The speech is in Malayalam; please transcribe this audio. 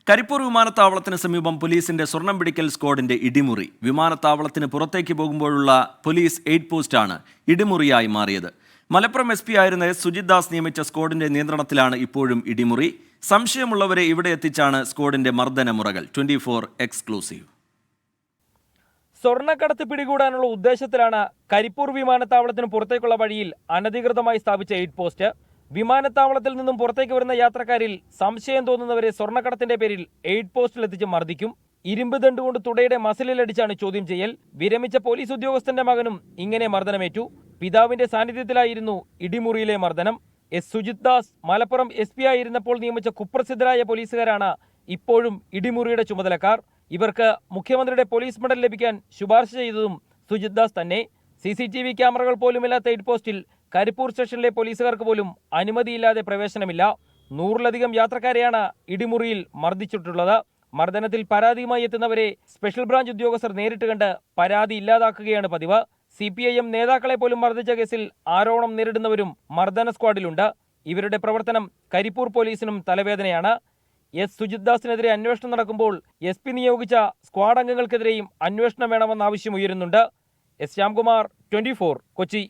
കരിപ്പൂർ വിമാനത്താവളത്തിന് സമീപം പോലീസിന്റെ സ്വർണം പിടിക്കൽ സ്ക്വാഡിന്റെ ഇടിമുറി. വിമാനത്താവളത്തിന് പുറത്തേക്ക് പോകുമ്പോഴുള്ള പോലീസ് എയ്ഡ് പോസ്റ്റാണ് ഇടിമുറിയായി മാറിയത്. മലപ്പുറം SP ആയിരുന്ന സുജിത് ദാസ് നിയമിച്ച സ്ക്വാഡിന്റെ നിയന്ത്രണത്തിലാണ് ഇപ്പോഴും ഇടിമുറി. സംശയമുള്ളവരെ ഇവിടെ എത്തിച്ചാണ് സ്ക്വാഡിന്റെ മർദ്ദനമുറകൾ. 24 എക്സ്ക്ലൂസീവ്. സ്വർണ്ണക്കടത്ത് പിടികൂടാനുള്ള ഉദ്ദേശത്തിലാണ് കരിപ്പൂർ വിമാനത്താവളത്തിന് പുറത്തേക്കുള്ള വഴിയിൽ അനധികൃതമായി സ്ഥാപിച്ച എയ്ഡ് പോസ്റ്റ്. വിമാനത്താവളത്തിൽ നിന്നും പുറത്തേക്ക് വരുന്ന യാത്രക്കാരിൽ സംശയം തോന്നുന്നവരെ സ്വർണ്ണക്കടത്തിന്റെ പേരിൽ എയ്ഡ് പോസ്റ്റിലെത്തിച്ച് മർദ്ദിക്കും. ഇരുമ്പ് ദണ്ടുകൊണ്ട് തുടയുടെ മസിലിലടിച്ചാണ് ചോദ്യം ചെയ്യൽ. വിരമിച്ച പോലീസ് ഉദ്യോഗസ്ഥന്റെ മകനും ഇങ്ങനെ മർദ്ദനമേറ്റു. പിതാവിന്റെ സാന്നിധ്യത്തിലായിരുന്നു ഇടിമുറിയിലെ മർദ്ദനം. സുജിത് ദാസ് മലപ്പുറം SP ആയിരുന്നപ്പോൾ നിയമിച്ച കുപ്രസിദ്ധരായ പോലീസുകാരാണ് ഇപ്പോഴും ഇടിമുറിയുടെ ചുമതലക്കാർ. ഇവർക്ക് മുഖ്യമന്ത്രിയുടെ പോലീസ് മെഡൽ ലഭിക്കാൻ ശുപാർശ ചെയ്തതും സുജിത് ദാസ് തന്നെ. CCTV ക്യാമറകൾ പോലുമില്ലാത്ത എയ്ഡ് പോസ്റ്റിൽ കരിപ്പൂർ സ്റ്റേഷനിലെ പോലീസുകാർക്ക് പോലും അനുമതിയില്ലാതെ പ്രവേശനമില്ല. 100-ലധികം യാത്രക്കാരെയാണ് ഇടിമുറിയിൽ മർദ്ദിച്ചിട്ടുള്ളത്. മർദ്ദനത്തിൽ പരാതിയുമായി എത്തുന്നവരെ സ്പെഷ്യൽ ബ്രാഞ്ച് ഉദ്യോഗസ്ഥർ നേരിട്ട് കണ്ട് പരാതി ഇല്ലാതാക്കുകയാണ് പതിവ്. CPIM നേതാക്കളെ പോലും മർദ്ദിച്ച കേസിൽ ആരോപണം നേരിടുന്നവരും മർദ്ദന സ്ക്വാഡിലുണ്ട്. ഇവരുടെ പ്രവർത്തനം കരിപ്പൂർ പോലീസിനും തലവേദനയാണ്. സുജിത് ദാസിനെതിരെ അന്വേഷണം നടക്കുമ്പോൾ SP നിയോഗിച്ച സ്ക്വാഡ് അംഗങ്ങൾക്കെതിരെയും അന്വേഷണം വേണമെന്ന ആവശ്യം ഉയരുന്നുണ്ട്. ശ്യാംകുമാർ, 24, കൊച്ചി.